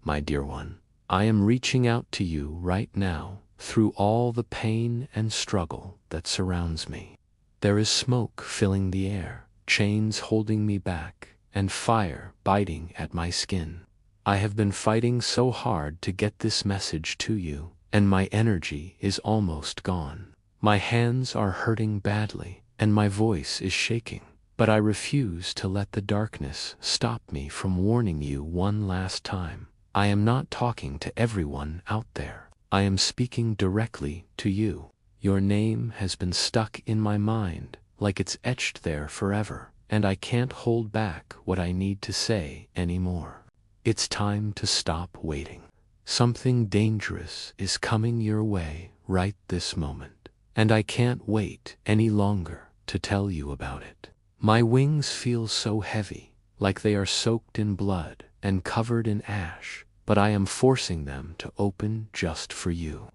my dear one. I am reaching out to you right now, through all the pain and struggle that surrounds me. There is smoke filling the air, chains holding me back, and fire biting at my skin. I have been fighting so hard to get this message to you, and my energy is almost gone. My hands are hurting badly, and my voice is shaking, but I refuse to let the darkness stop me from warning you one last time. I am not talking to everyone out there. I am speaking directly to you. Your name has been stuck in my mind, like it's etched there forever, and I can't hold back what I need to say anymore. It's time to stop waiting. Something dangerous is coming your way right this moment, and I can't wait any longer to tell you about it. My wings feel so heavy, like they are soaked in blood and covered in ash, but I am forcing them to open just for you.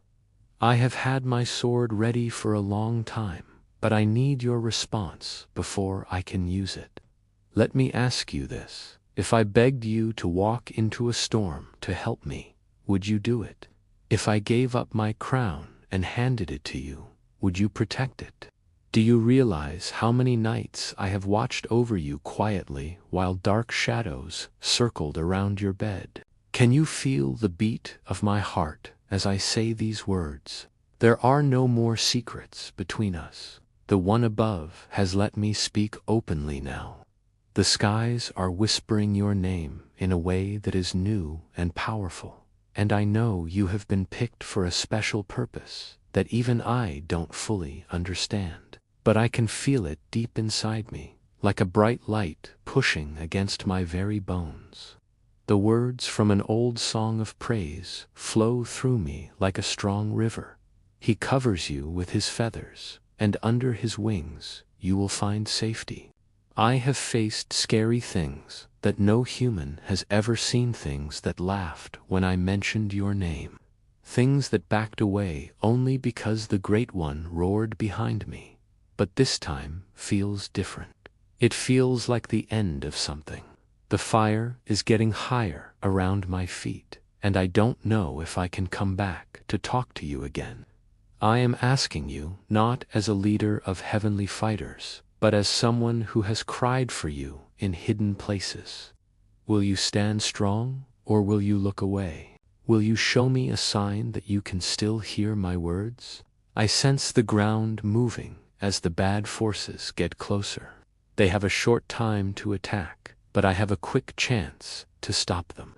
I have had my sword ready for a long time, but I need your response before I can use it. Let me ask you this. If I begged you to walk into a storm to help me, would you do it? If I gave up my crown and handed it to you, would you protect it? Do you realize how many nights I have watched over you quietly while dark shadows circled around your bed? Can you feel the beat of my heart as I say these words? There are no more secrets between us. The one above has let me speak openly now. The skies are whispering your name in a way that is new and powerful, and I know you have been picked for a special purpose that even I don't fully understand. But I can feel it deep inside me, like a bright light pushing against my very bones. The words from an old song of praise flow through me like a strong river. He covers you with his feathers, and under his wings you will find safety. I have faced scary things that no human has ever seen, things that laughed when I mentioned your name, things that backed away only because the Great One roared behind me. But this time feels different. It feels like the end of something. The fire is getting higher around my feet, and I don't know if I can come back to talk to you again. I am asking you not as a leader of heavenly fighters, but as someone who has cried for you in hidden places. Will you stand strong, or will you look away? Will you show me a sign that you can still hear my words? I sense the ground moving as the bad forces get closer. They have a short time to attack, but I have a quick chance to stop them.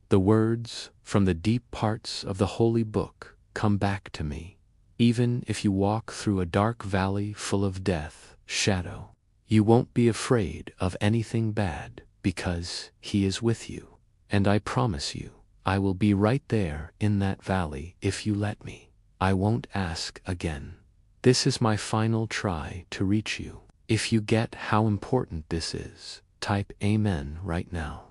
The words from the deep parts of the holy book come back to me. Even if you walk through a dark valley full of death, shadow, you won't be afraid of anything bad, because he is with you. And I promise you, I will be right there in that valley if you let me. I won't ask again. This is my final try to reach you. If you get how important this is, type Amen right now.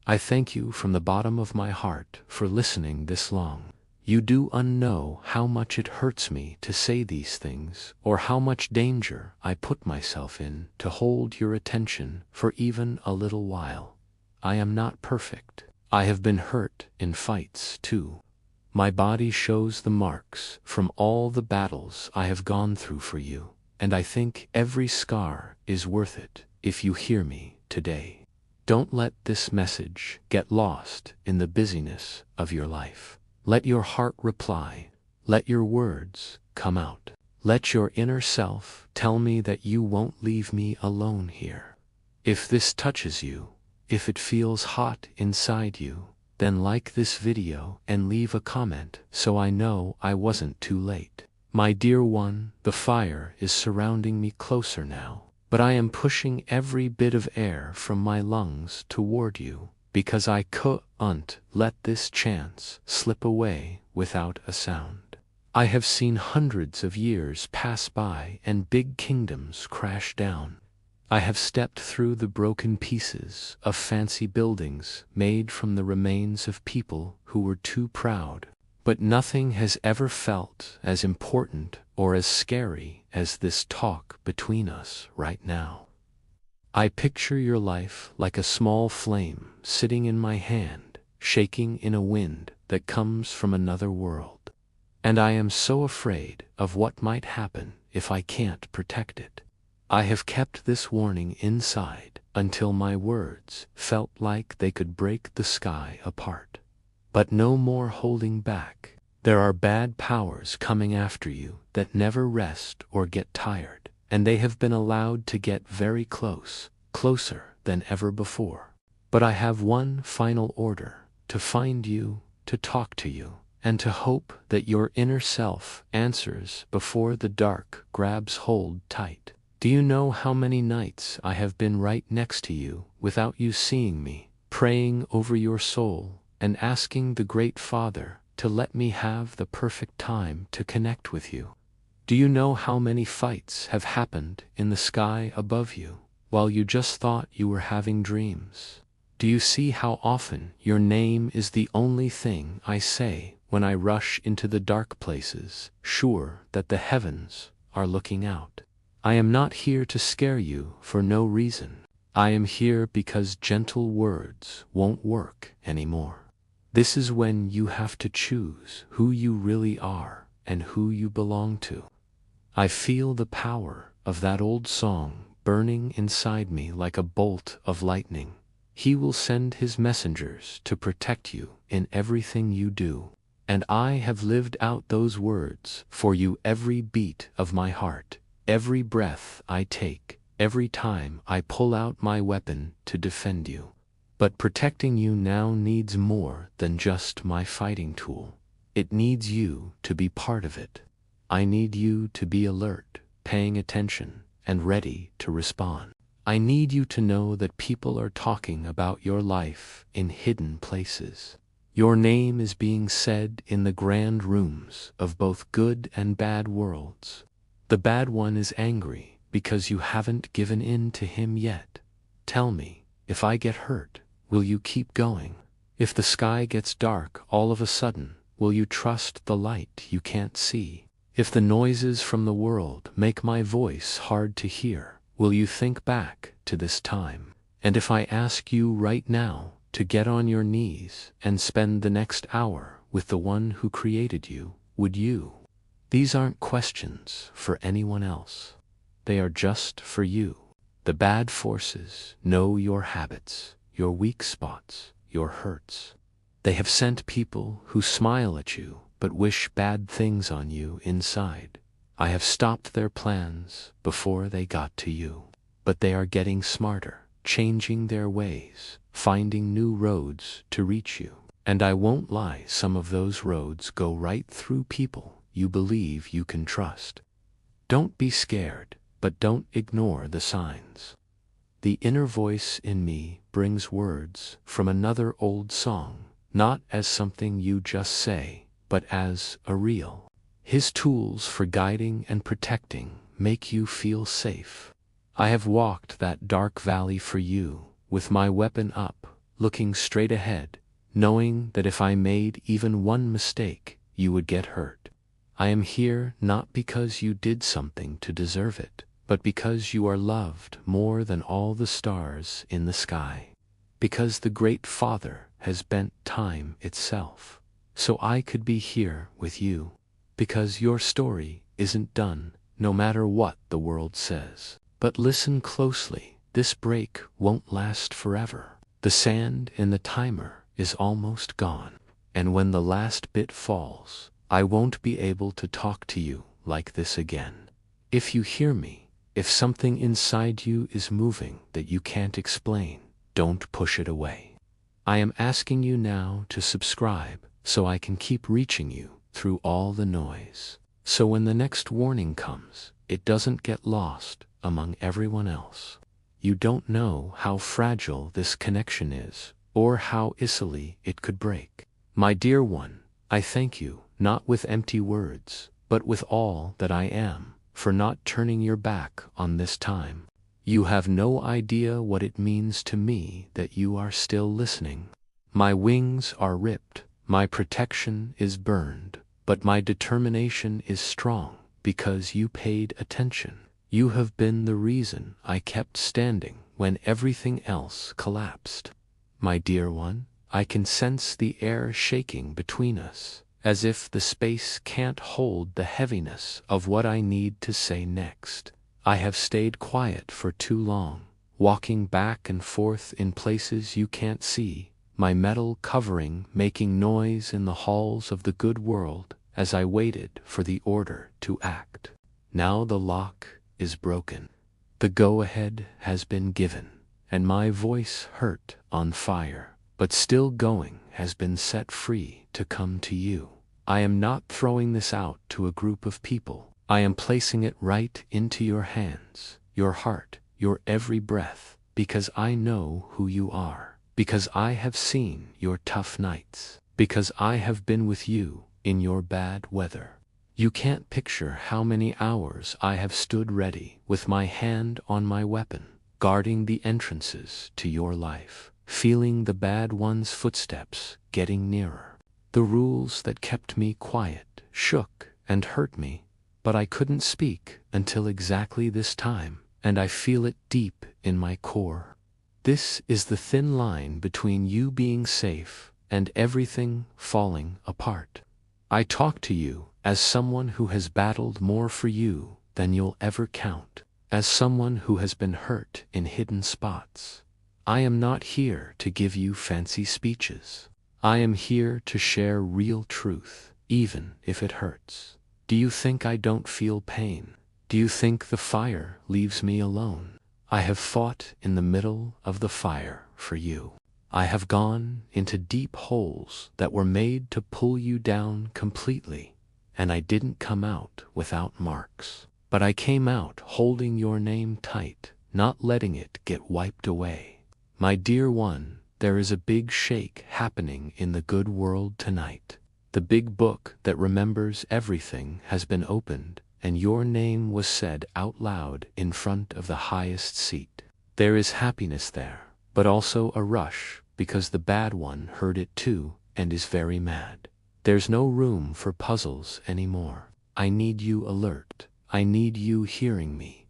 I thank you from the bottom of my heart for listening this long. You do know how much it hurts me to say these things, or how much danger I put myself in to hold your attention for even a little while. I am not perfect. I have been hurt in fights too. My body shows the marks from all the battles I have gone through for you, and I think every scar is worth it if you hear me today. Don't let this message get lost in the busyness of your life. Let your heart reply. Let your words come out. Let your inner self tell me that you won't leave me alone here. If this touches you, if it feels hot inside you, then like this video and leave a comment so I know I wasn't too late. My dear one, the fire is surrounding me closer now, but I am pushing every bit of air from my lungs toward you, because I can't let this chance slip away without a sound. I have seen hundreds of years pass by and big kingdoms crash down. I have stepped through the broken pieces of fancy buildings made from the remains of people who were too proud, but nothing has ever felt as important or as scary as this talk between us right now. I picture your life like a small flame sitting in my hand, shaking in a wind that comes from another world. And I am so afraid of what might happen if I can't protect it. I have kept this warning inside until my words felt like they could break the sky apart. But no more holding back. There are bad powers coming after you that never rest or get tired, and they have been allowed to get very close, closer than ever before. But I have one final order: to find you, to talk to you, and to hope that your inner self answers before the dark grabs hold tight. Do you know how many nights I have been right next to you without you seeing me, praying over your soul and asking the Great Father to let me have the perfect time to connect with you? Do you know how many fights have happened in the sky above you while you just thought you were having dreams? Do you see how often your name is the only thing I say when I rush into the dark places, sure that the heavens are looking out? I am not here to scare you for no reason. I am here because gentle words won't work anymore. This is when you have to choose who you really are and who you belong to. I feel the power of that old song burning inside me like a bolt of lightning. He will send his messengers to protect you in everything you do. And I have lived out those words for you every beat of my heart, every breath I take, every time I pull out my weapon to defend you. But protecting you now needs more than just my fighting tool. It needs you to be part of it. I need you to be alert, paying attention, and ready to respond. I need you to know that people are talking about your life in hidden places. Your name is being said in the grand rooms of both good and bad worlds. The bad one is angry because you haven't given in to him yet. Tell me, if I get hurt, will you keep going? If the sky gets dark all of a sudden, will you trust the light you can't see? If the noises from the world make my voice hard to hear, will you think back to this time? And if I ask you right now to get on your knees and spend the next hour with the one who created you, would you? These aren't questions for anyone else. They are just for you. The bad forces know your habits, your weak spots, your hurts. They have sent people who smile at you but wish bad things on you inside. I have stopped their plans before they got to you. But they are getting smarter, changing their ways, finding new roads to reach you. And I won't lie, some of those roads go right through people you believe you can trust. Don't be scared, but don't ignore the signs. The inner voice in me brings words from another old song, not as something you just say, but as a real. His tools for guiding and protecting make you feel safe. I have walked that dark valley for you, with my weapon up, looking straight ahead, knowing that if I made even one mistake, you would get hurt. I am here not because you did something to deserve it, but because you are loved more than all the stars in the sky. Because the Great Father has bent time itself, so I could be here with you. Because your story isn't done, no matter what the world says. But listen closely, this break won't last forever. The sand in the timer is almost gone, and when the last bit falls, I won't be able to talk to you like this again. If you hear me, if something inside you is moving that you can't explain, don't push it away. I am asking you now to subscribe so I can keep reaching you through all the noise. So when the next warning comes, it doesn't get lost among everyone else. You don't know how fragile this connection is, or how easily it could break. My dear one, I thank you, not with empty words, but with all that I am, for not turning your back on this time. You have no idea what it means to me that you are still listening. My wings are ripped, my protection is burned, but my determination is strong because you paid attention. You have been the reason I kept standing when everything else collapsed. My dear one, I can sense the air shaking between us, as if the space can't hold the heaviness of what I need to say next. I have stayed quiet for too long, walking back and forth in places you can't see, my metal covering making noise in the halls of the good world as I waited for the order to act. Now the lock is broken. The go-ahead has been given, and my voice hurt on fire, but still going, has been set free to come to you. I am not throwing this out to a group of people. I am placing it right into your hands, your heart, your every breath, because I know who you are, because I have seen your tough nights, because I have been with you in your bad weather. You can't picture how many hours I have stood ready with my hand on my weapon, guarding the entrances to your life, feeling the bad one's footsteps getting nearer. The rules that kept me quiet shook and hurt me, but I couldn't speak until exactly this time, and I feel it deep in my core. This is the thin line between you being safe and everything falling apart. I talk to you as someone who has battled more for you than you'll ever count, as someone who has been hurt in hidden spots. I am not here to give you fancy speeches. I am here to share real truth, even if it hurts. Do you think I don't feel pain? Do you think the fire leaves me alone? I have fought in the middle of the fire for you. I have gone into deep holes that were made to pull you down completely, and I didn't come out without marks. But I came out holding your name tight, not letting it get wiped away. My dear one, there is a big shake happening in the good world tonight. The big book that remembers everything has been opened, and your name was said out loud in front of the highest seat. There is happiness there, but also a rush, because the bad one heard it too and is very mad. There's no room for puzzles anymore. I need you alert. I need you hearing me.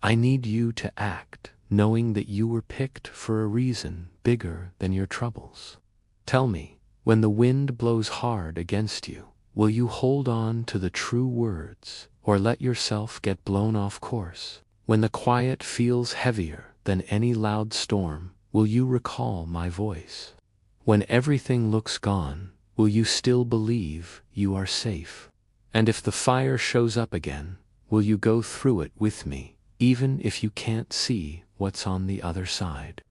I need you to act, knowing that you were picked for a reason bigger than your troubles. Tell me, when the wind blows hard against you, will you hold on to the true words, or let yourself get blown off course? When the quiet feels heavier than any loud storm, will you recall my voice? When everything looks gone, will you still believe you are safe? And if the fire shows up again, will you go through it with me, even if you can't see what's on the other side?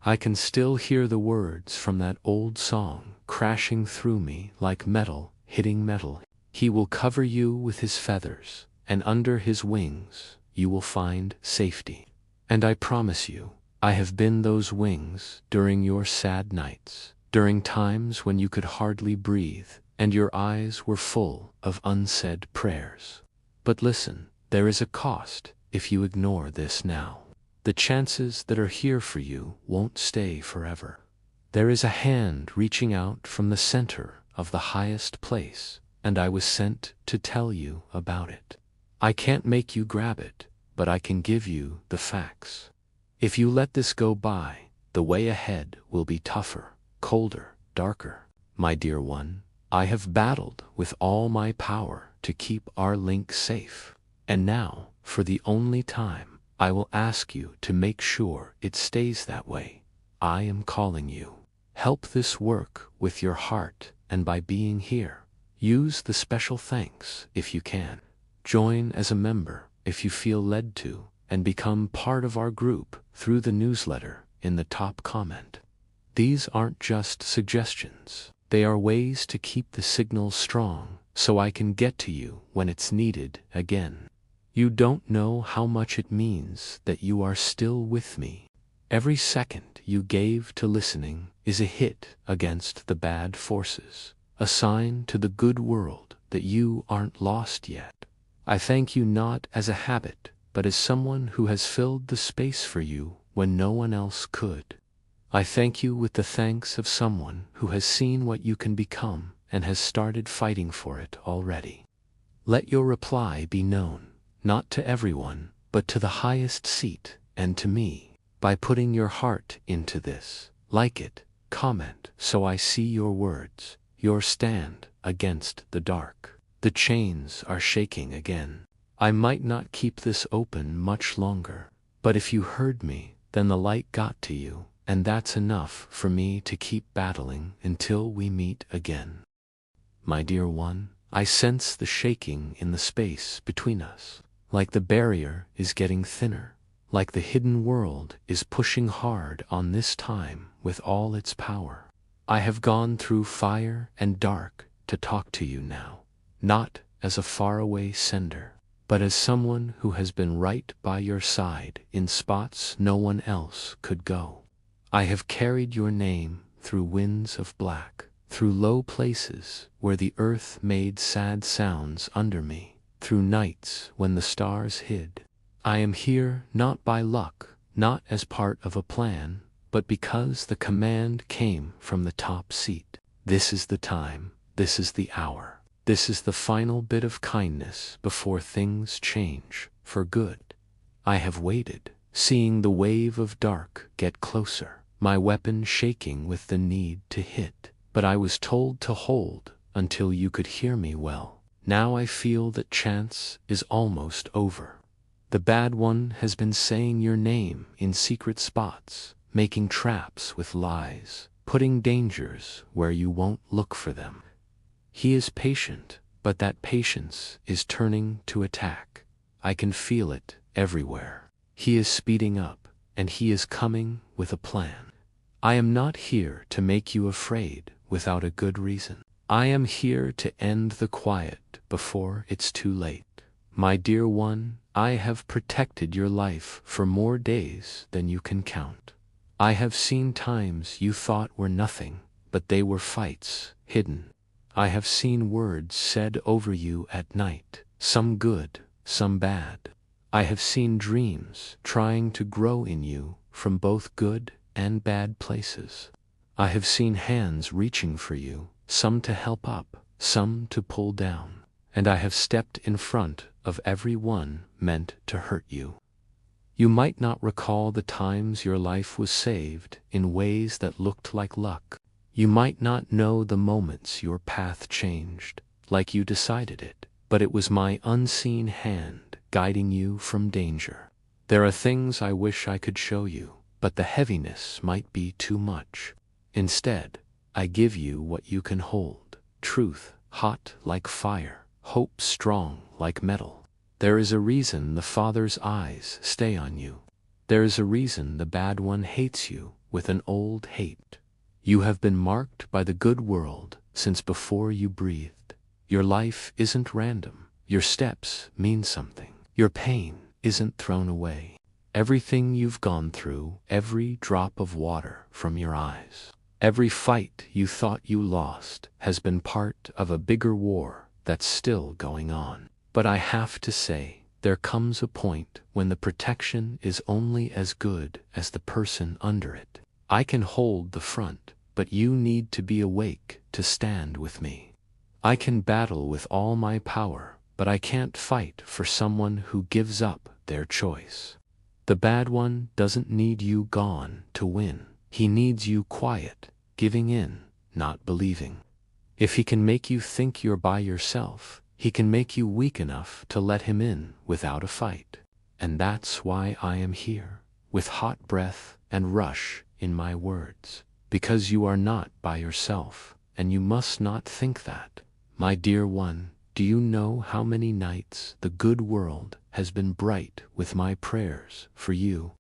I can still hear the words from that old song crashing through me like metal hitting metal. He will cover you with his feathers, and under his wings you will find safety. And I promise you, I have been those wings during your sad nights, during times when you could hardly breathe, and your eyes were full of unsaid prayers. But listen, there is a cost if you ignore this now. The chances that are here for you won't stay forever. There is a hand reaching out from the center of the highest place, and I was sent to tell you about it. I can't make you grab it, but I can give you the facts. If you let this go by, the way ahead will be tougher, colder, darker. My dear one, I have battled with all my power to keep our link safe, and now, for the only time, I will ask you to make sure it stays that way. I am calling you. Help this work with your heart and by being here. Use the special thanks if you can. Join as a member if you feel led to, and become part of our group through the newsletter in the top comment. These aren't just suggestions. They are ways to keep the signal strong so I can get to you when it's needed again. You don't know how much it means that you are still with me. Every second you gave to listening is a hit against the bad forces, a sign to the good world that you aren't lost yet. I thank you not as a habit, but as someone who has filled the space for you when no one else could. I thank you with the thanks of someone who has seen what you can become and has started fighting for it already. Let your reply be known, not to everyone, but to the highest seat and to me. By putting your heart into this, like it, comment, so I see your words, your stand against the dark. The chains are shaking again. I might not keep this open much longer, but if you heard me, then the light got to you, and that's enough for me to keep battling until we meet again. My dear one, I sense the shaking in the space between us, like the barrier is getting thinner, like the hidden world is pushing hard on this time with all its power. I have gone through fire and dark to talk to you now, not as a faraway sender, but as someone who has been right by your side in spots no one else could go. I have carried your name through winds of black, through low places where the earth made sad sounds under me, through nights when the stars hid. I am here not by luck, not as part of a plan, but because the command came from the top seat. This is the time, this is the hour, this is the final bit of kindness before things change for good. I have waited, seeing the wave of dark get closer, my weapon shaking with the need to hit, but I was told to hold until you could hear me well. Now I feel that chance is almost over. The bad one has been saying your name in secret spots, making traps with lies, putting dangers where you won't look for them. He is patient, but that patience is turning to attack. I can feel it everywhere. He is speeding up, and he is coming with a plan. I am not here to make you afraid without a good reason. I am here to end the quiet before it's too late. My dear one, I have protected your life for more days than you can count. I have seen times you thought were nothing, but they were fights, hidden. I have seen words said over you at night, some good, some bad. I have seen dreams trying to grow in you from both good and bad places. I have seen hands reaching for you, some to help up, some to pull down, and I have stepped in front of every one meant to hurt you. You might not recall the times your life was saved in ways that looked like luck. You might not know the moments your path changed, like you decided it, but it was my unseen hand guiding you from danger. There are things I wish I could show you, but the heaviness might be too much. Instead, I give you what you can hold: truth, hot like fire, hope strong like metal. There is a reason the Father's eyes stay on you. There is a reason the bad one hates you with an old hate. You have been marked by the good world since before you breathed. Your life isn't random. Your steps mean something. Your pain isn't thrown away. Everything you've gone through, every drop of water from your eyes, every fight you thought you lost has been part of a bigger war that's still going on. But I have to say, there comes a point when the protection is only as good as the person under it. I can hold the front, but you need to be awake to stand with me. I can battle with all my power, but I can't fight for someone who gives up their choice. The bad one doesn't need you gone to win. He needs you quiet, giving in, not believing. If he can make you think you're by yourself, he can make you weak enough to let him in without a fight. And that's why I am here, with hot breath and rush in my words. Because you are not by yourself, and you must not think that. My dear one, do you know how many nights the good world has been bright with my prayers for you?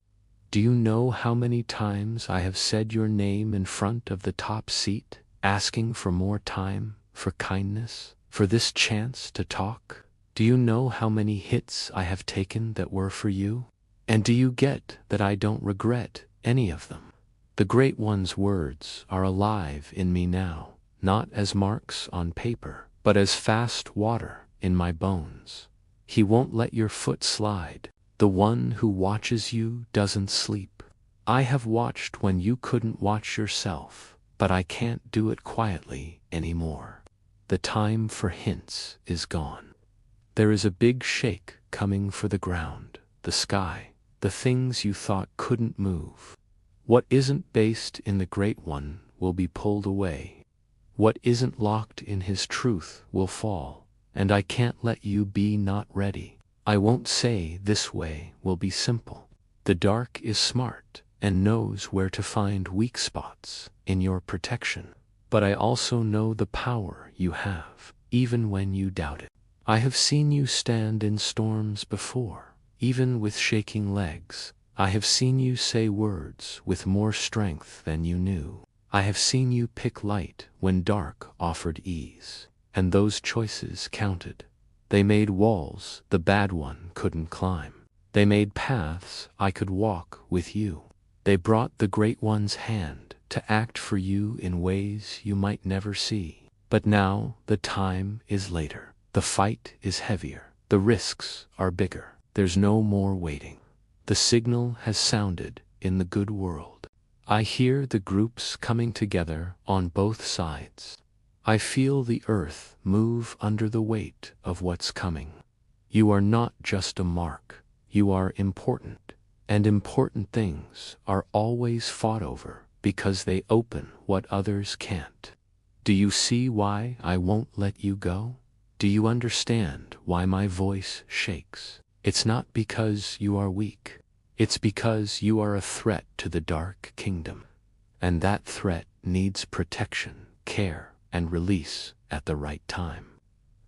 Do you know how many times I have said your name in front of the top seat, asking for more time, for kindness, for this chance to talk? Do you know how many hits I have taken that were for you? And do you get that I don't regret any of them? The Great One's words are alive in me now, not as marks on paper, but as fast water in my bones. He won't let your foot slide. The one who watches you doesn't sleep. I have watched when you couldn't watch yourself, but I can't do it quietly anymore. The time for hints is gone. There is a big shake coming for the ground, the sky, the things you thought couldn't move. What isn't based in the Great One will be pulled away. What isn't locked in his truth will fall, and I can't let you be not ready. I won't say this way will be simple. The dark is smart and knows where to find weak spots in your protection. But I also know the power you have, even when you doubt it. I have seen you stand in storms before, even with shaking legs. I have seen you say words with more strength than you knew. I have seen you pick light when dark offered ease, and those choices counted. They made walls the bad one couldn't climb. They made paths I could walk with you. They brought the Great One's hand to act for you in ways you might never see. But now the time is later. The fight is heavier. The risks are bigger. There's no more waiting. The signal has sounded in the good world. I hear the groups coming together on both sides. I feel the earth move under the weight of what's coming. You are not just a mark. You are important. And important things are always fought over because they open what others can't. Do you see why I won't let you go? Do you understand why my voice shakes? It's not because you are weak. It's because you are a threat to the dark kingdom. And that threat needs protection, care, and release at the right time.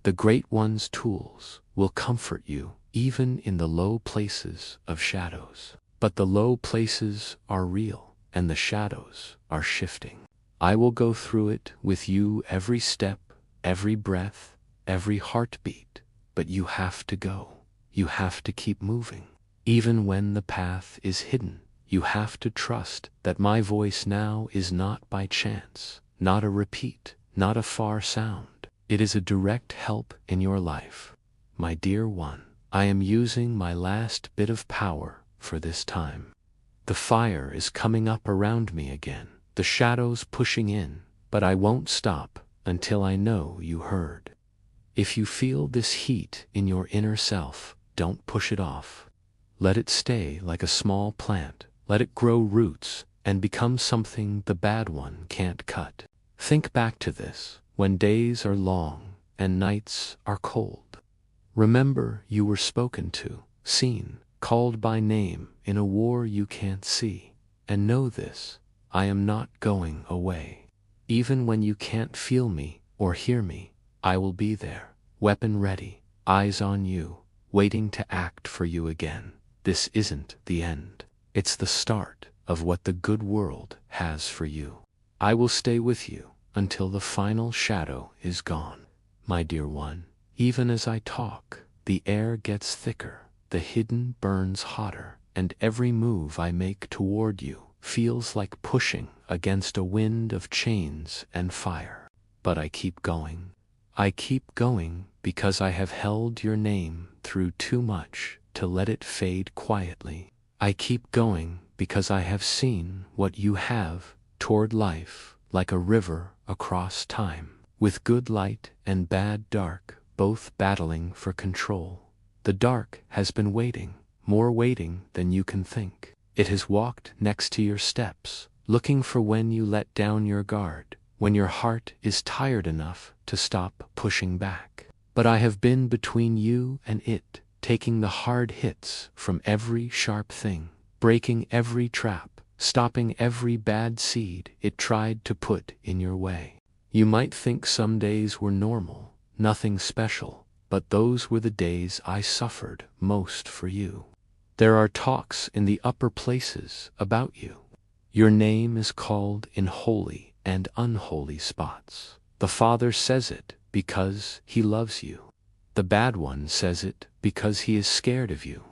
The Great One's tools will comfort you even in the low places of shadows. But the low places are real, and the shadows are shifting. I will go through it with you every step, every breath, every heartbeat, but you have to go. You have to keep moving. Even when the path is hidden, you have to trust that my voice now is not by chance, not a repeat, not a far sound. It is a direct help in your life. My dear one, I am using my last bit of power for this time. The fire is coming up around me again, the shadows pushing in, but I won't stop until I know you heard. If you feel this heat in your inner self, don't push it off. Let it stay like a small plant. Let it grow roots and become something the bad one can't cut. Think back to this when days are long and nights are cold. Remember you were spoken to, seen, called by name in a war you can't see. And know this, I am not going away. Even when you can't feel me or hear me, I will be there, weapon ready, eyes on you, waiting to act for you again. This isn't the end. It's the start of what the good world has for you. I will stay with you until the final shadow is gone. My dear one, even as I talk, the air gets thicker, the hidden burns hotter, and every move I make toward you feels like pushing against a wind of chains and fire. But I keep going. I keep going because I have held your name through too much to let it fade quietly. I keep going because I have seen what you have toward life like a river across time, with good light and bad dark both battling for control. The dark has been waiting, more waiting than you can think. It has walked next to your steps, looking for when you let down your guard, when your heart is tired enough to stop pushing back. But I have been between you and it, taking the hard hits from every sharp thing, breaking every trap, stopping every bad seed it tried to put in your way. You might think some days were normal, nothing special, but those were the days I suffered most for you. There are talks in the upper places about you. Your name is called in holy and unholy spots. The Father says it because he loves you. The bad one says it because he is scared of you.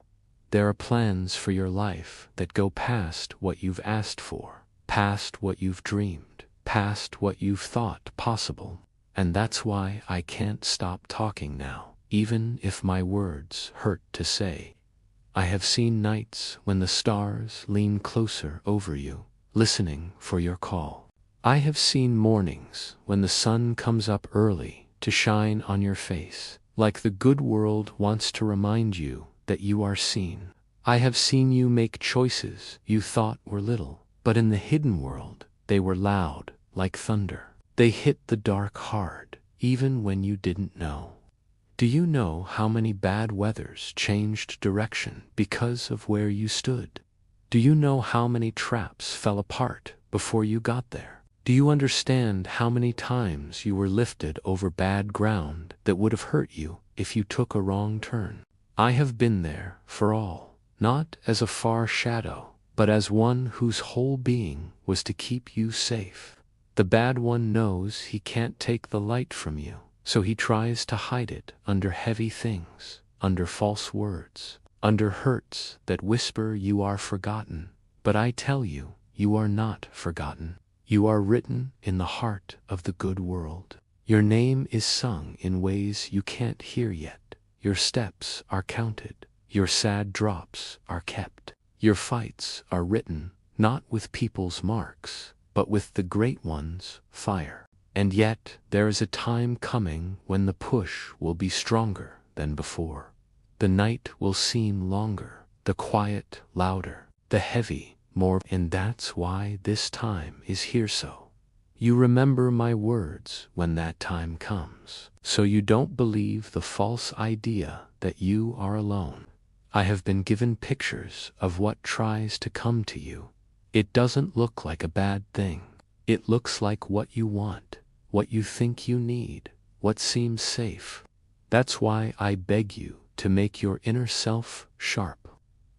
There are plans for your life that go past what you've asked for, past what you've dreamed, past what you've thought possible. And that's why I can't stop talking now, even if my words hurt to say. I have seen nights when the stars lean closer over you, listening for your call. I have seen mornings when the sun comes up early to shine on your face, like the good world wants to remind you that you are seen. I have seen you make choices you thought were little, but in the hidden world, they were loud, like thunder. They hit the dark hard, even when you didn't know. Do you know how many bad weathers changed direction because of where you stood? Do you know how many traps fell apart before you got there? Do you understand how many times you were lifted over bad ground that would have hurt you if you took a wrong turn? I have been there for all, not as a far shadow, but as one whose whole being was to keep you safe. The bad one knows he can't take the light from you, so he tries to hide it under heavy things, under false words, under hurts that whisper you are forgotten. But I tell you, you are not forgotten. You are written in the heart of the good world. Your name is sung in ways you can't hear yet. Your steps are counted. Your sad drops are kept. Your fights are written, not with people's marks, but with the great one's fire. And yet, there is a time coming when the push will be stronger than before. The night will seem longer, the quiet louder, the heavy more, and that's why this time is here. So you remember my words when that time comes, so you don't believe the false idea that you are alone. I have been given pictures of what tries to come to you. It doesn't look like a bad thing. It looks like what you want, what you think you need, what seems safe. That's why I beg you to make your inner self sharp.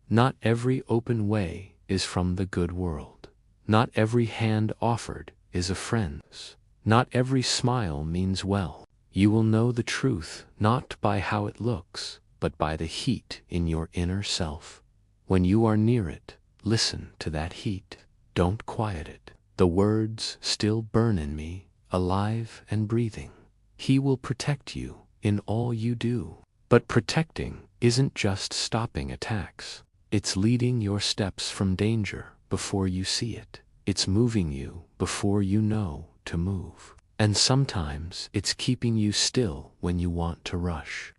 Not every open way is from the good world. Not every hand offered is a friend's. Not every smile means well. You will know the truth not by how it looks, but by the heat in your inner self. When you are near it, listen to that heat. Don't quiet it. The words still burn in me, alive and breathing. He will protect you in all you do. But protecting isn't just stopping attacks. It's leading your steps from danger before you see it. It's moving you before you know to move. And sometimes it's keeping you still when you want to rush.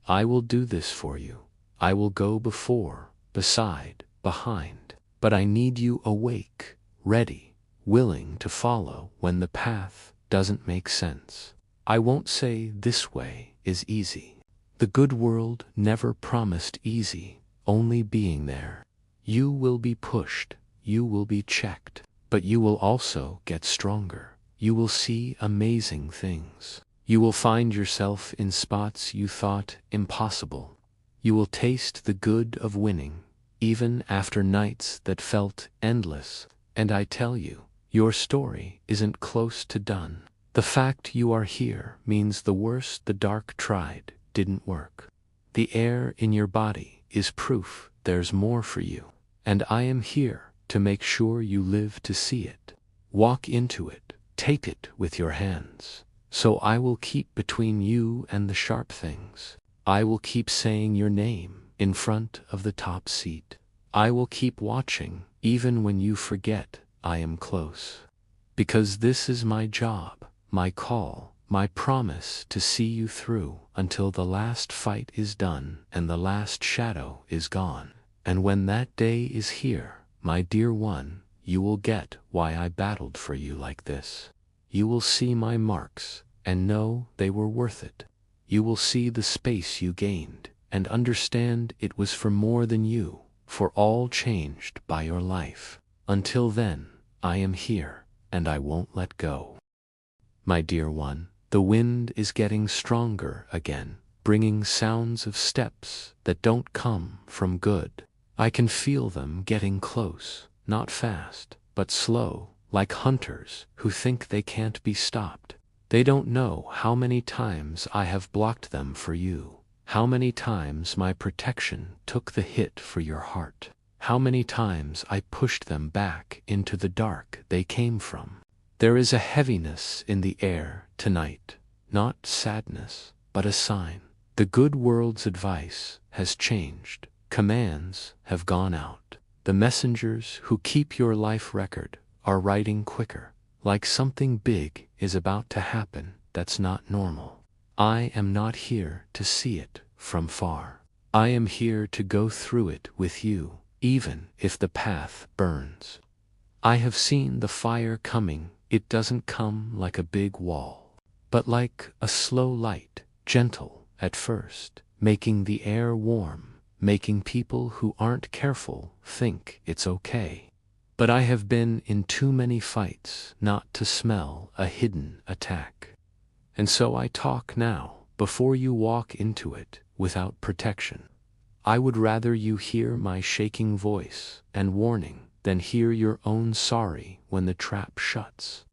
I will do this for you. I will go before, beside, behind. But I need you awake, ready, willing to follow when the path doesn't make sense. I won't say this way is easy. The good world never promised easy, only being there. You will be pushed, you will be checked, but you will also get stronger. You will see amazing things. You will find yourself in spots you thought impossible. You will taste the good of winning, even after nights that felt endless. And I tell you, your story isn't close to done. The fact you are here means the worst the dark tried didn't work. The air in your body is proof there's more for you. And I am here to make sure you live to see it. Walk into it, take it with your hands. So I will keep between you and the sharp things. I will keep saying your name in front of the top seat. I will keep watching even when you forget I am close. Because this is my job, my call, my promise to see you through until the last fight is done and the last shadow is gone. And when that day is here, my dear one, you will get why I battled for you like this. You will see my marks and know they were worth it. You will see the space you gained and understand it was for more than you, for all changed by your life. Until then, I am here and I won't let go. My dear one, the wind is getting stronger again, bringing sounds of steps that don't come from good. I can feel them getting close, not fast, but slow, like hunters who think they can't be stopped. They don't know how many times I have blocked them for you, how many times my protection took the hit for your heart, how many times I pushed them back into the dark they came from. There is a heaviness in the air tonight, not sadness, but a sign. The good world's advice has changed. Commands have gone out. The messengers who keep your life record are writing quicker, like something big is about to happen that's not normal. I am not here to see it from far. I am here to go through it with you, even if the path burns. I have seen the fire coming It doesn't come like a big wall, but like a slow light, gentle at first, making the air warm, making people who aren't careful think it's okay. But I have been in too many fights not to smell a hidden attack. And so I talk now, before you walk into it without protection. I would rather you hear my shaking voice and warning than hear your own sorry when the trap shuts.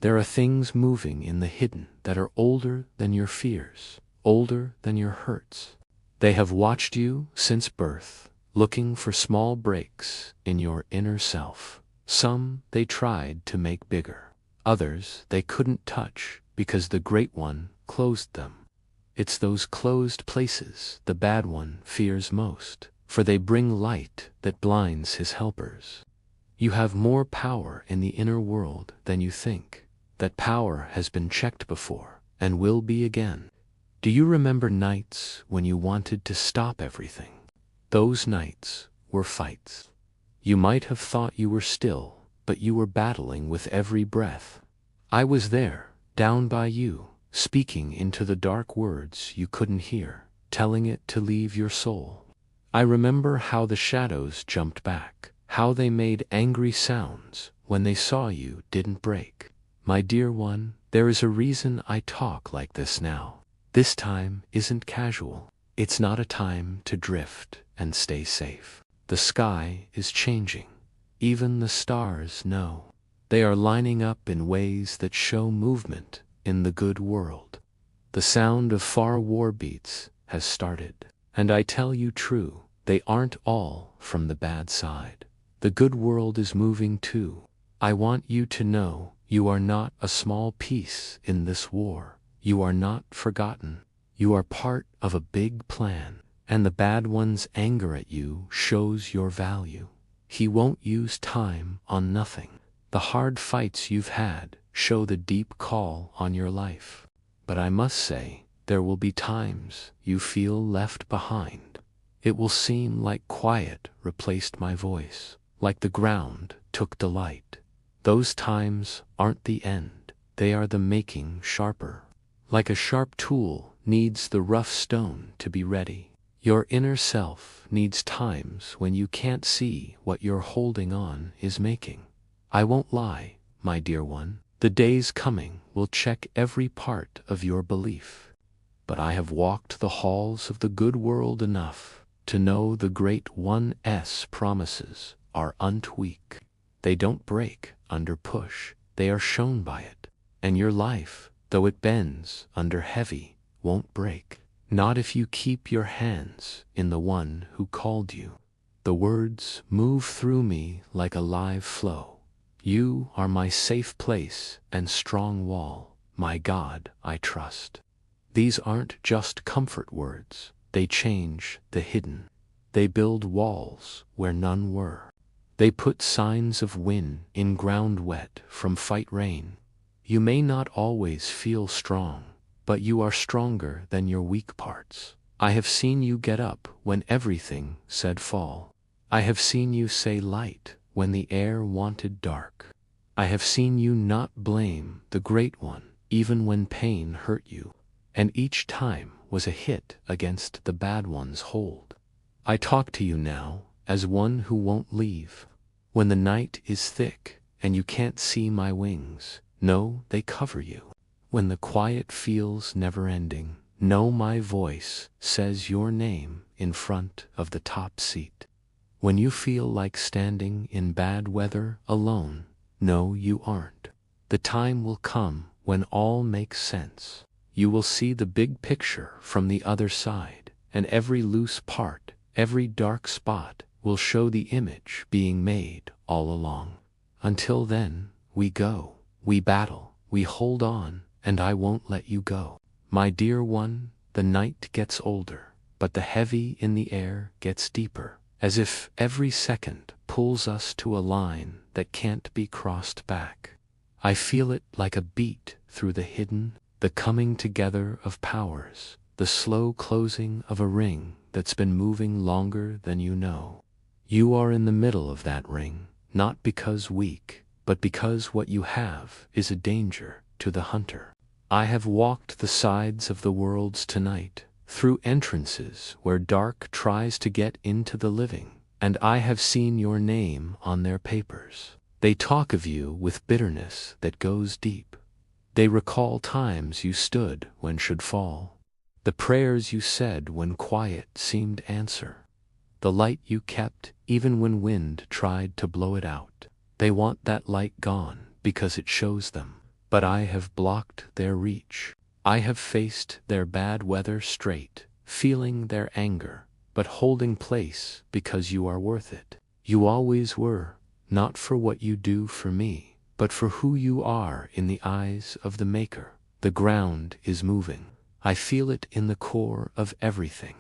There are things moving in the hidden that are older than your fears, older than your hurts. They have watched you since birth, looking for small breaks in your inner self. Some they tried to make bigger. Others they couldn't touch because the Great One closed them. It's those closed places the Bad One fears most, for they bring light that blinds his helpers. You have more power in the inner world than you think. That power has been checked before, and will be again. Do you remember nights when you wanted to stop everything? Those nights were fights. You might have thought you were still, but you were battling with every breath. I was there, down by you, speaking into the dark words you couldn't hear, telling it to leave your soul. I remember how the shadows jumped back, how they made angry sounds when they saw you didn't break. My dear one, there is a reason I talk like this now. This time isn't casual. It's not a time to drift and stay safe. The sky is changing. Even the stars know. They are lining up in ways that show movement in the good world. The sound of far war beats has started. And I tell you true, they aren't all from the bad side. The good world is moving too. I want you to know you are not a small piece in this war. You are not forgotten. You are part of a big plan, and the Bad One's anger at you shows your value. He won't use time on nothing. The hard fights you've had show the deep call on your life. But I must say, there will be times you feel left behind. It will seem like quiet replaced my voice, like the ground took delight. Those times aren't the end, they are the making sharper. Like a sharp tool needs the rough stone to be ready. Your inner self needs times when you can't see what you're holding on is making. I won't lie, my dear one, the days coming will check every part of your belief. But I have walked the halls of the good world enough to know the Great One's promises are untweaked. They don't break under push, they are shown by it. And your life, though it bends under heavy, won't break. Not if you keep your hands in the one who called you. The words move through me like a live flow. You are my safe place and strong wall, my God, I trust. These aren't just comfort words, they change the hidden. They build walls where none were. They put signs of wind in ground wet from fight rain. You may not always feel strong, but you are stronger than your weak parts. I have seen you get up when everything said fall. I have seen you say light when the air wanted dark. I have seen you not blame the Great One even when pain hurt you, and each time was a hit against the Bad One's hold. I talk to you now as one who won't leave. When the night is thick and you can't see my wings, know they cover you. When the quiet feels never-ending, know my voice says your name in front of the top seat. When you feel like standing in bad weather alone, know you aren't. The time will come when all makes sense. You will see the big picture from the other side, and every loose part, every dark spot will show the image being made all along. Until then, we go, we battle, we hold on, and I won't let you go. My dear one, the night gets older, but the heavy in the air gets deeper, as if every second pulls us to a line that can't be crossed back. I feel it like a beat through the hidden, the coming together of powers, the slow closing of a ring that's been moving longer than you know. You are in the middle of that ring, not because weak, but because what you have is a danger to the hunter. I have walked the sides of the worlds tonight, through entrances where dark tries to get into the living, and I have seen your name on their papers. They talk of you with bitterness that goes deep. They recall times you stood when should fall, the prayers you said when quiet seemed answer, the light you kept even when wind tried to blow it out. They want that light gone because it shows them, but I have blocked their reach. I have faced their bad weather straight, feeling their anger, but holding place because you are worth it. You always were, not for what you do for me, but for who you are in the eyes of the Maker. The ground is moving. I feel it in the core of everything.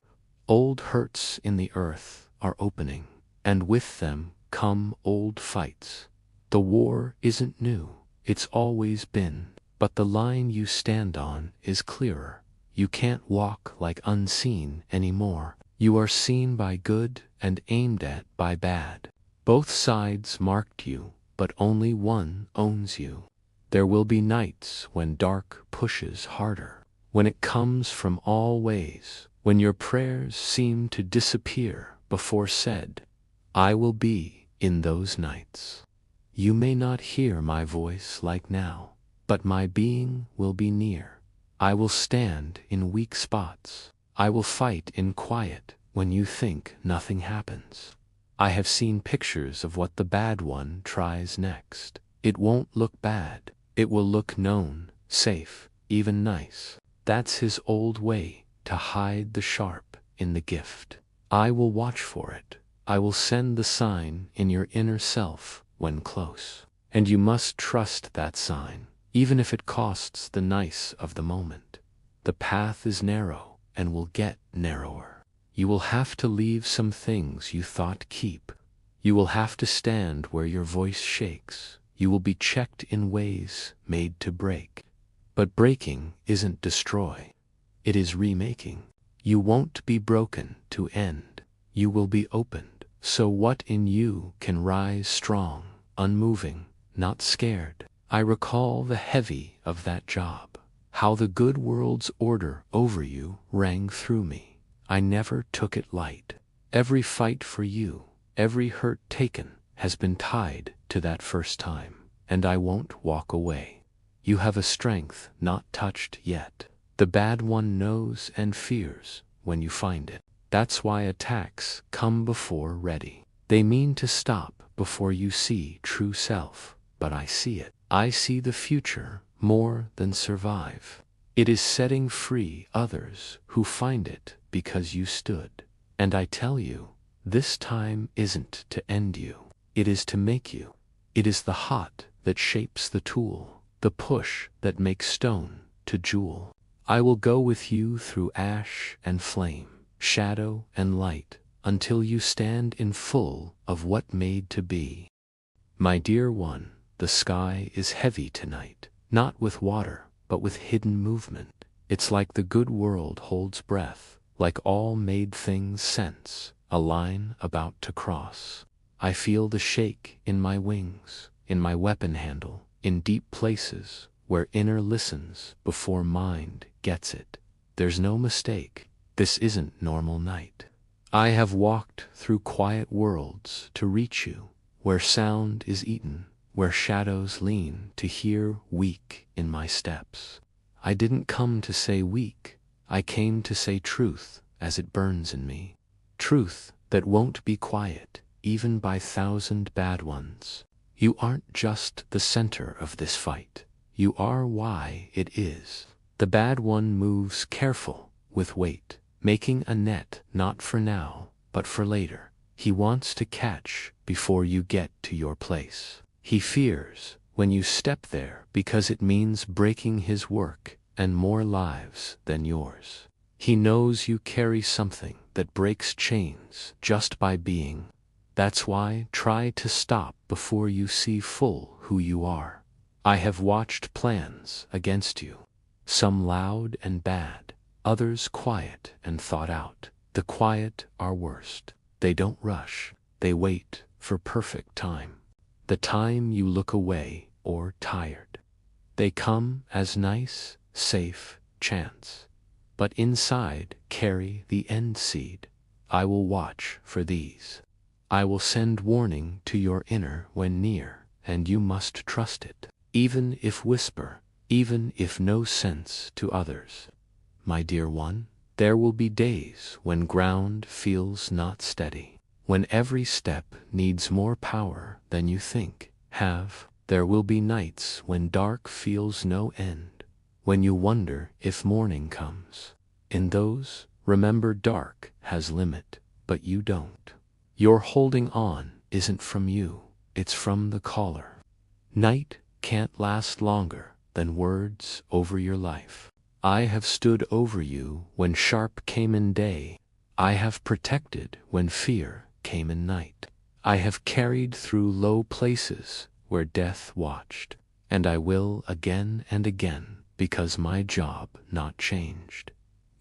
Old hurts in the earth are opening, and with them come old fights. The war isn't new, it's always been, but the line you stand on is clearer. You can't walk like unseen anymore. You are seen by good and aimed at by bad. Both sides marked you, but only one owns you. There will be nights when dark pushes harder, when it comes from all ways, when your prayers seem to disappear before said. I will be in those nights. You may not hear my voice like now, but my being will be near. I will stand in weak spots. I will fight in quiet when you think nothing happens. I have seen pictures of what the bad one tries next. It won't look bad. It will look known, safe, even nice. That's his old way, to hide the sharp in the gift. I will watch for it. I will send the sign in your inner self when close. And you must trust that sign, even if it costs the nice of the moment. The path is narrow and will get narrower. You will have to leave some things you thought keep. You will have to stand where your voice shakes. You will be checked in ways made to break. But breaking isn't destroy. It is remaking. You won't be broken to end. You will be opened. So what in you can rise strong, unmoving, not scared? I recall the heavy of that job, how the good world's order over you rang through me. I never took it light. Every fight for you, every hurt taken, has been tied to that first time, and I won't walk away. You have a strength not touched yet. The bad one knows and fears when you find it. That's why attacks come before ready. They mean to stop before you see true self, but I see it. I see the future more than survive. It is setting free others who find it because you stood. And I tell you, this time isn't to end you. It is to make you. It is the hot that shapes the tool, the push that makes stone to jewel. I will go with you through ash and flame, shadow and light, until you stand in full of what made to be. My dear one, the sky is heavy tonight, not with water, but with hidden movement. It's like the good world holds breath, like all made things sense, a line about to cross. I feel the shake in my wings, in my weapon handle, in deep places where inner listens before mind gets it. There's no mistake. This isn't normal night. I have walked through quiet worlds to reach you, where sound is eaten, where shadows lean to hear weak in my steps. I didn't come to say weak. I came to say truth as it burns in me. Truth that won't be quiet, even by 1,000 bad ones. You aren't just the center of this fight. You are why it is. The bad one moves careful, with weight, making a net not for now, but for later. He wants to catch before you get to your place. He fears when you step there because it means breaking his work and more lives than yours. He knows you carry something that breaks chains just by being. That's why try to stop before you see full who you are. I have watched plans against you, some loud and bad, others quiet and thought out. The quiet are worst. They don't rush. They wait for perfect time. the time you look away or tired. They come as nice, safe chance, but inside carry the end seed. I will watch for these. I will send warning to your inner when near, and you must trust it, even if whisper, even if no sense to others. My dear one, there will be days when ground feels not steady, when every step needs more power than you think have. There will be nights when dark feels no end, when you wonder if morning comes. In those, remember dark has limit, but you don't. Your holding on isn't from you, it's from the caller. Night can't last longer than words over your life. I have stood over you when sharp came in day. I have protected when fear came in night. I have carried through low places where death watched, and I will again and again, because my job not changed.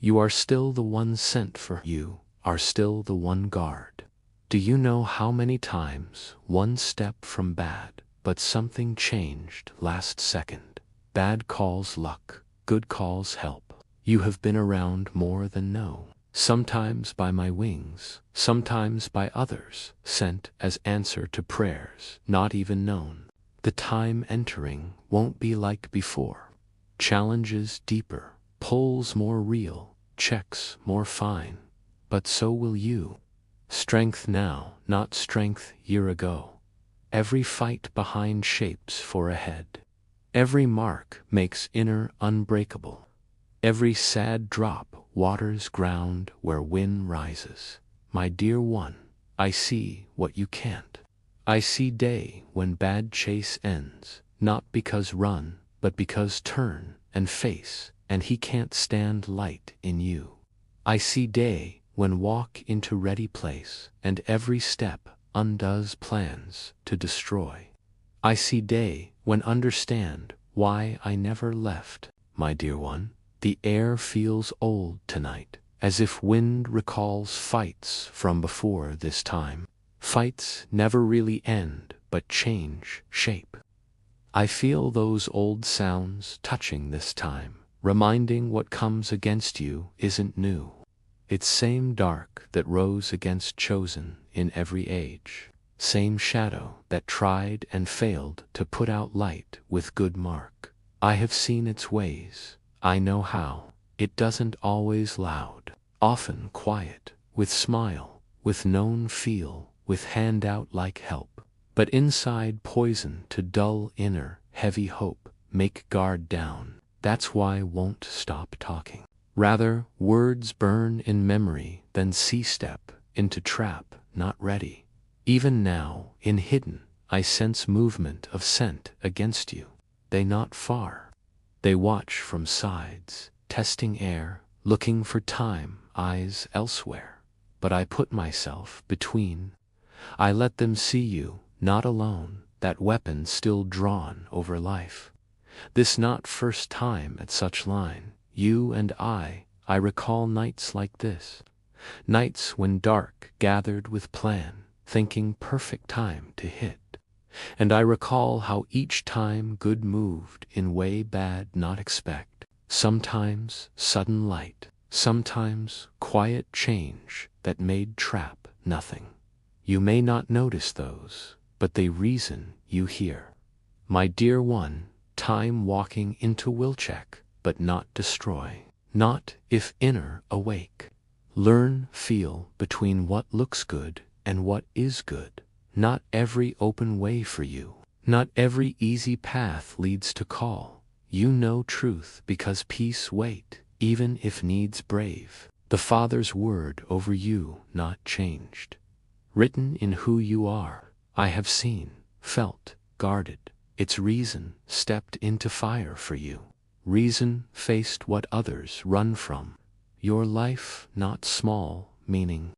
You are still the one sent for you, are still the one guard. Do you know how many times, one step from bad, but something changed last second? Bad calls luck, good calls help. You have been around more than know. Sometimes by my wings, sometimes by others, sent as answer to prayers not even known. The time entering won't be like before. Challenges deeper, pulls more real, checks more fine. But so will you. Strength now, not strength year ago. Every fight behind shapes for ahead. Every mark makes inner unbreakable. Every sad drop waters ground where wind rises. My dear one, I see what you can't. I see day when bad chase ends, not because run, but because turn and face, and he can't stand light in you. I see day when walk into ready place, and every step undoes plans to destroy. I see day when understand why I never left. My dear one, the air feels old tonight, as if wind recalls fights from before this time. Fights never really end, but change shape. I feel those old sounds touching this time, reminding what comes against you isn't new. It's same dark that rose against chosen in every age. Same shadow that tried and failed to put out light with good mark. I have seen its ways. I know how. It doesn't always loud, often quiet, with smile, with known feel, with hand out like help. But inside poison to dull inner, heavy hope, make guard down. That's why won't stop talking. Rather, words burn in memory than step into trap not ready. Even now, in hidden, I sense movement of scent against you. They not far. They watch from sides, testing air, looking for time, eyes elsewhere. But I put myself between. I let them see you, not alone, that weapon still drawn over life. This not first time at such line. You and I recall nights like this. Nights when dark gathered with plan, thinking perfect time to hit. And I recall how each time good moved in way bad not expect. Sometimes sudden light, sometimes quiet change that made trap nothing. You may not notice those, but they reason you hear. My dear one, time walking into will check, but not destroy. Not if inner awake. Learn, feel between what looks good and what is good. Not every open way for you. Not every easy path leads to call. You know truth because peace wait, even if needs brave. The Father's word over you not changed. Written in who you are, I have seen, felt, guarded. Its reason stepped into fire for you. Reason faced what others run from. Your life not small, meaning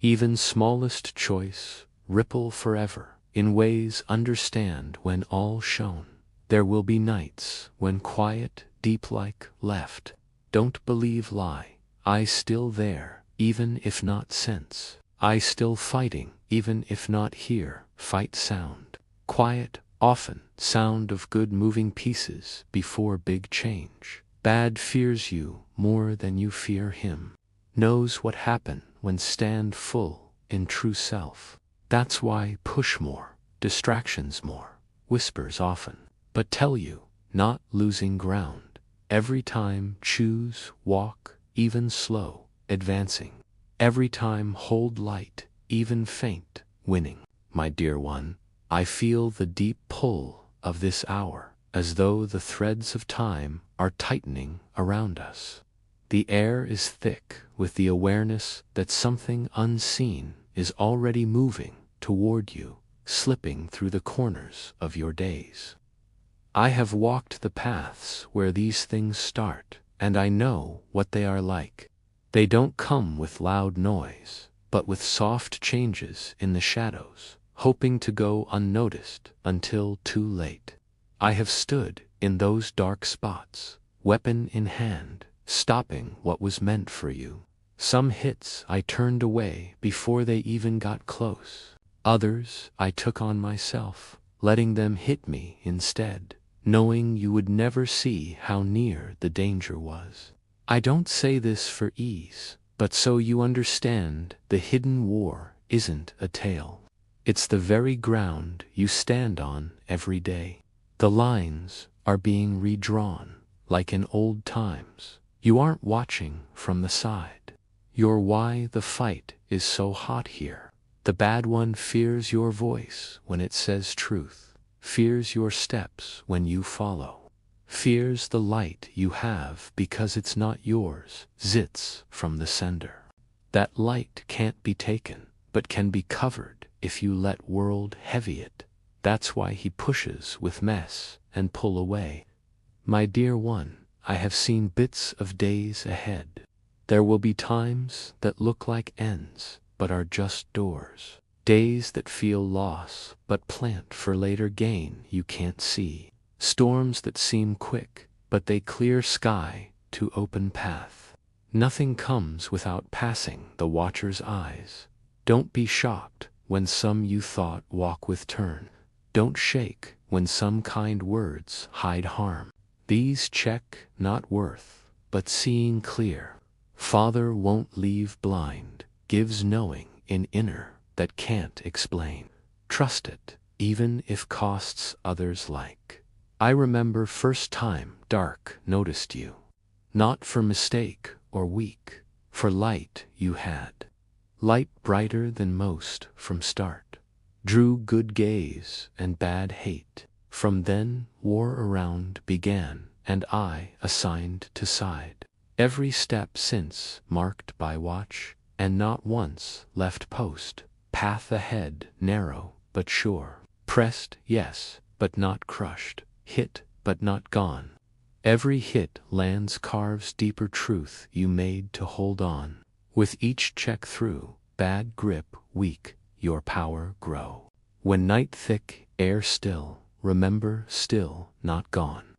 even smallest choice ripple forever in ways understand when all shown. There will be nights when quiet, deep like left. Don't believe lie. I still there, even if not sense. I still fighting, even if not hear. Fight sound. Quiet Quiet, often, sound of good moving pieces before big change. Bad fears you more than you fear him. Knows what happen when stand full in true self. That's why push more, distractions more, whispers often, but tell you, not losing ground. Every time choose, walk, even slow, advancing. Every time hold light, even faint, winning. My dear one, I feel the deep pull of this hour, as though the threads of time are tightening around us. The air is thick with the awareness that something unseen is already moving toward you, slipping through the corners of your days. I have walked the paths where these things start, and I know what they are like. They don't come with loud noise, but with soft changes in the shadows, hoping to go unnoticed until too late. I have stood in those dark spots, weapon in hand, stopping what was meant for you. Some hits I turned away before they even got close. Others I took on myself, letting them hit me instead, knowing you would never see how near the danger was. I don't say this for ease, but so you understand the hidden war isn't a tale. It's the very ground you stand on every day. The lines are being redrawn, like in old times. You aren't watching from the side. You're why the fight is so hot here. The bad one fears your voice when it says truth, fears your steps when you follow, fears the light you have because it's not yours, zits from the sender. That light can't be taken, but can be covered if you let world heavy it. That's why he pushes with mess and pull away. My dear one, I have seen bits of days ahead. There will be times that look like ends, but are just doors. Days that feel loss, but plant for later gain you can't see. Storms that seem quick, but they clear sky to open path. Nothing comes without passing the watcher's eyes. Don't be shocked when some you thought walk with turn. Don't shake when some kind words hide harm. These check not worth, but seeing clear. Father won't leave blind, gives knowing in inner that can't explain. Trust it, even if costs others like. I remember first time dark noticed you. Not for mistake or weak, for light you had. Light brighter than most from start. Drew good gaze and bad hate. From then war around began, and I assigned to side. Every step since marked by watch, and not once left post. Path ahead narrow but sure. Pressed, yes, but not crushed. Hit, but not gone. Every hit lands carves deeper truth you made to hold on. With each check through, bad grip weak, your power grow. When night thick, air still, remember still not gone.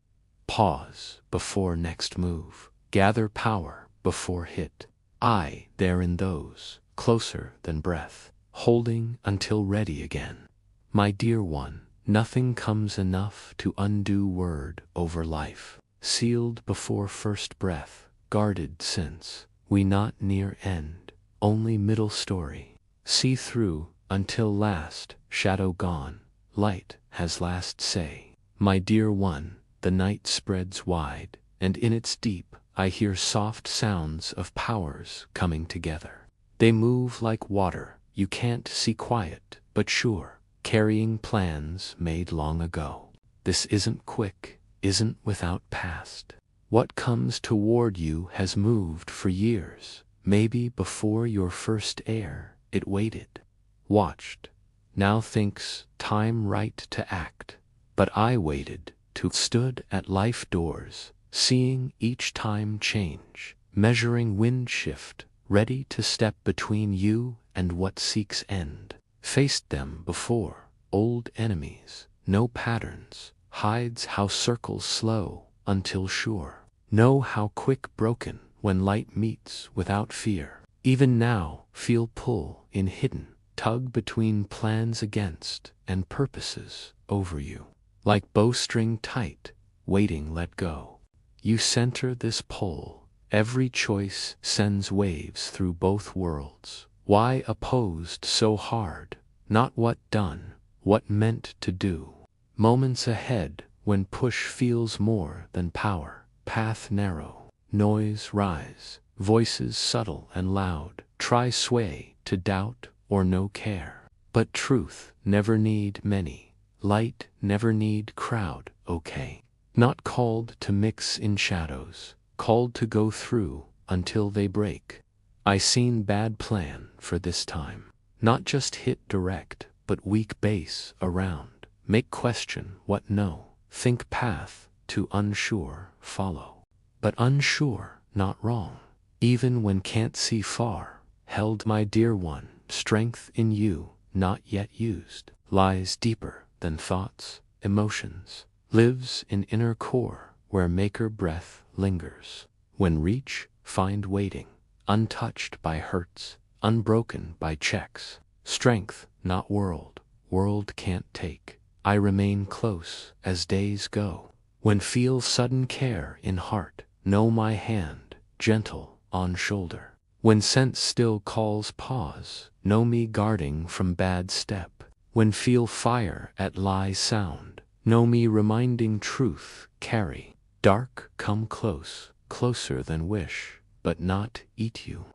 Pause before next move. Gather power before hit. I there in those, closer than breath, holding until ready again. My dear one, nothing comes enough to undo word over life. Sealed before first breath, guarded since, we not near end, only middle story. See through, until last, shadow gone, light has last say. My dear one, the night spreads wide, and in its deep, I hear soft sounds of powers coming together. They move like water, you can't see quiet, but sure, carrying plans made long ago. This isn't quick, isn't without past. What comes toward you has moved for years, maybe before your first air, it waited, watched, now thinks time right to act. But I waited, to stood at life doors, seeing each time change, measuring wind shift, ready to step between you and what seeks end. Faced them before, old enemies, no patterns, hides how circles slow until sure. Know how quick broken when light meets without fear. Even now feel pull in hidden, tug between plans against and purposes over you. Like bowstring tight, waiting let go. You center this pole, every choice sends waves through both worlds. Why opposed so hard? Not what done, what meant to do. Moments ahead, when push feels more than power. Path narrow, noise rise, voices subtle and loud. Try sway to doubt or no care. But truth never need many, light never need crowd, okay. Not called to mix in shadows, called to go through until they break. I seen bad plan for this time. Not just hit direct, but weak base around. Make question what know. Think path to unsure, follow. But unsure, not wrong. Even when can't see far. Held my dear one, strength in you, not yet used. Lies deeper than thoughts, emotions. Lives in inner core, where maker breath lingers. When reach, find waiting. Untouched by hurts, unbroken by checks. Strength, not world, world can't take. I remain close as days go. When feel sudden care in heart, know my hand, gentle on shoulder. When sense still calls pause, know me guarding from bad step. When feel fire at lie sound, know me reminding truth carry. Dark come close, closer than wish, but not eat you.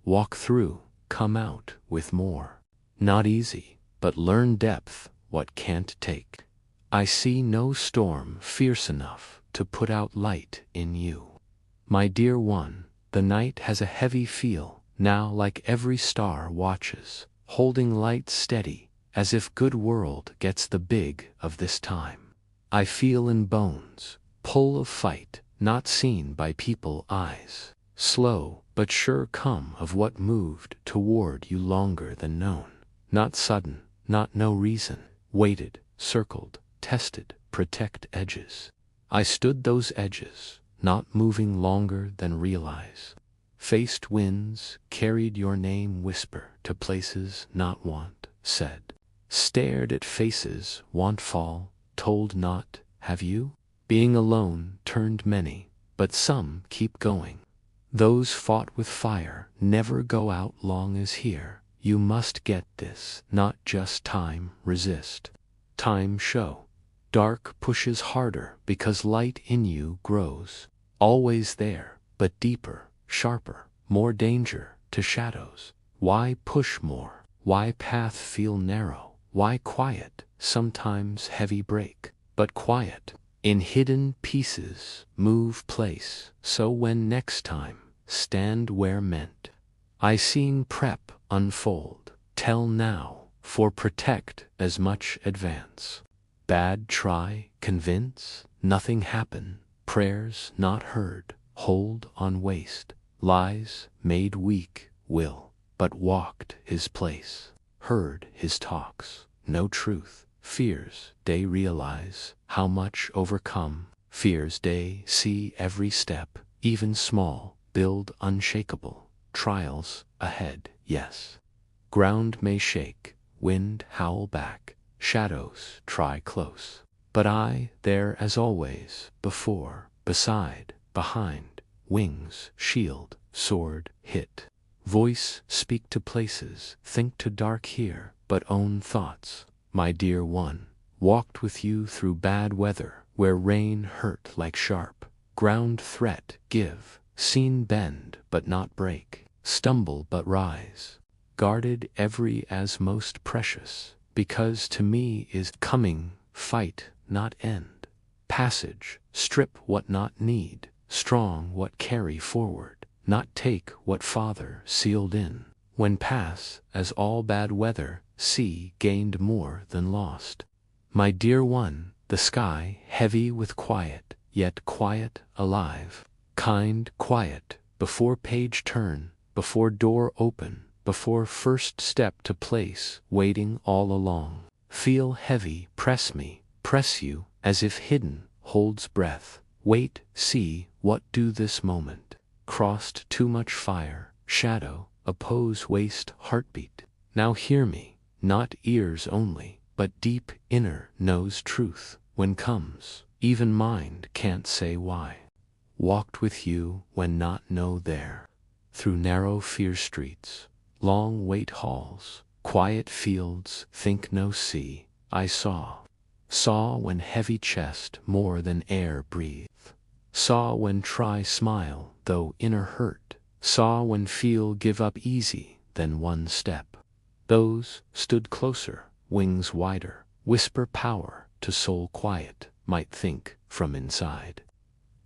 Walk through, come out with more. Not easy, but learn depth what can't take. I see no storm fierce enough to put out light in you. My dear one, the night has a heavy feel, now like every star watches, holding light steady, as if good world gets the big of this time. I feel in bones, pull of fight, not seen by people eyes. Slow, but sure come of what moved toward you longer than known. Not sudden, not no reason. Waited, circled, tested, protect edges. I stood those edges, not moving longer than realize. Faced winds, carried your name whisper to places not want, said. Stared at faces, want fall, told not, have you? Being alone turned many, but some keep going. Those fought with fire never go out long as here. You must get this, not just time, resist. Time show. Dark pushes harder because light in you grows. Always there, but deeper, sharper, more danger to shadows. Why push more? Why path feel narrow? Why quiet, sometimes heavy break, but quiet. In hidden pieces, move place, so when next time, stand where meant. I seen prep unfold, tell now, for protect as much advance. Bad try, convince, nothing happen, prayers not heard, hold on waste. Lies made weak, will, but walked his place, heard his talks, no truth. Fears, they realize how much overcome. Fears, they see every step, even small, build unshakable. Trials ahead, yes. Ground may shake, wind howl back, shadows try close. But I, there as always, before, beside, behind, wings, shield, sword, hit. Voice, speak to places, think to dark here, but own thoughts. My dear one, walked with you through bad weather, where rain hurt like sharp. Ground threat, give, seen bend but not break, stumble but rise. Guarded every as most precious, because to me is coming, fight, not end. Passage, strip what not need, strong what carry forward, not take what Father sealed in. When pass, as all bad weather, see gained more than lost. My dear one, the sky heavy with quiet, yet quiet, alive. Kind, quiet, before page turn, before door open, before first step to place, waiting all along. Feel heavy, press me, press you, as if hidden, holds breath. Wait, see, what do this moment. Crossed too much fire, shadow, oppose waste heartbeat. Now hear me, not ears only, but deep inner knows truth when comes, even mind can't say why. Walked with you when not know there, through narrow fear streets, long wait halls, quiet fields, think no see, I saw when heavy chest more than air breathe, saw when try smile though inner hurt, saw when feel give up easy than one step. Those stood closer, wings wider, whisper power to soul quiet, might think from inside.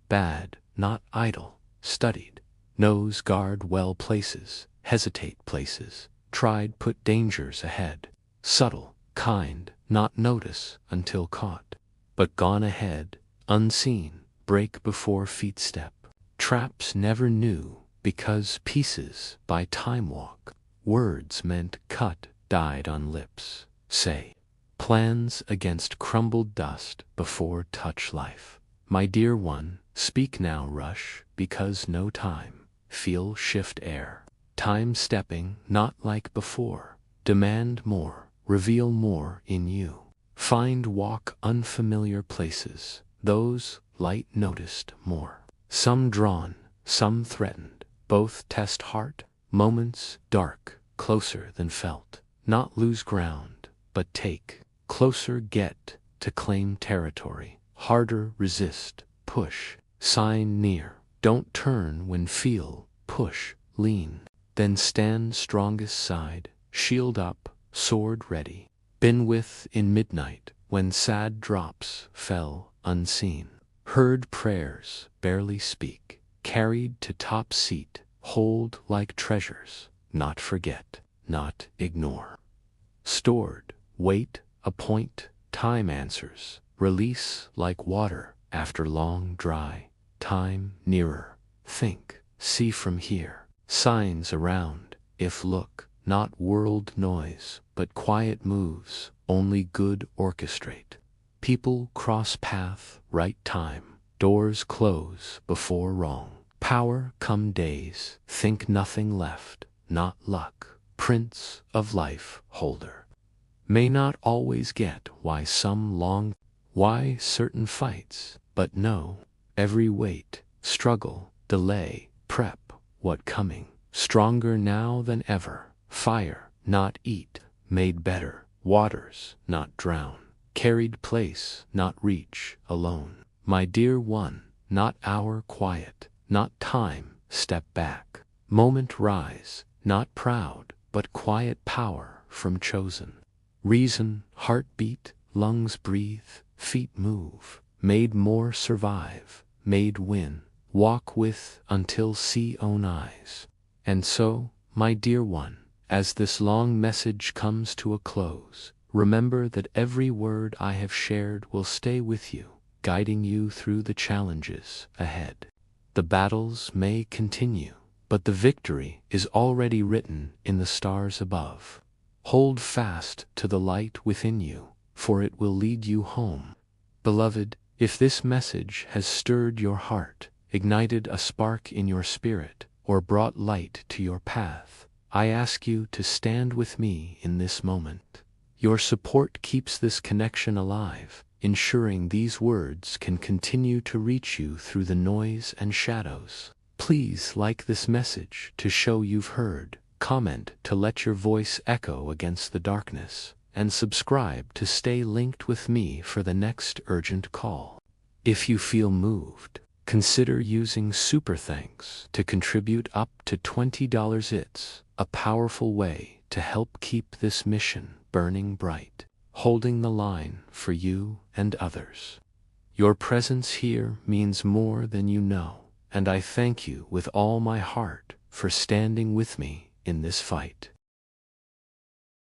Bad, not idle, studied, knows guard well places, hesitate places, tried put dangers ahead, subtle, kind, not notice until caught, but gone ahead, unseen, break before feet step, traps never knew, because pieces by time walk, words meant cut, died on lips, say, plans against crumbled dust before touch life. My dear one, speak now rush, because no time, feel shift air, time stepping not like before, demand more, reveal more in you. Find walk unfamiliar places, those light noticed more. Some drawn, some threatened, both test heart, moments dark, closer than felt. Not lose ground, but take, closer get, to claim territory. Harder resist, push, sign near. Don't turn when feel, push, lean. Then stand strongest side, shield up, sword ready. Been with in midnight, when sad drops fell unseen. Heard prayers, barely speak. Carried to top seat, hold like treasures. Not forget, not ignore. Stored, wait, appoint, time answers. Release like water after long dry. Time nearer. Think, see from here. Signs around, if look, not world noise, but quiet moves, only good orchestrate. People cross path, right time. Doors close before wrong. Power come days, think nothing left, not luck. Prince of life holder. May not always get why some long, why certain fights, but know, every wait, struggle, delay, prep, what coming, stronger now than ever, fire, not eat, made better, waters, not drown, carried place, not reach, alone. My dear one, not hour quiet, not time, step back, moment rise, not proud, but quiet power from chosen. Reason, heartbeat, lungs breathe, feet move, made more survive, made win, walk with until see own eyes. And so, my dear one, as this long message comes to a close, remember that every word I have shared will stay with you, guiding you through the challenges ahead. The battles may continue, but the victory is already written in the stars above. Hold fast to the light within you, for it will lead you home. Beloved, if this message has stirred your heart, ignited a spark in your spirit, or brought light to your path, I ask you to stand with me in this moment. Your support keeps this connection alive, ensuring these words can continue to reach you through the noise and shadows. Please like this message to show you've heard, comment to let your voice echo against the darkness, and subscribe to stay linked with me for the next urgent call. If you feel moved, consider using Super Thanks to contribute up to $20. It's a powerful way to help keep this mission burning bright, holding the line for you and others. Your presence here means more than you know, and I thank you with all my heart for standing with me in this fight.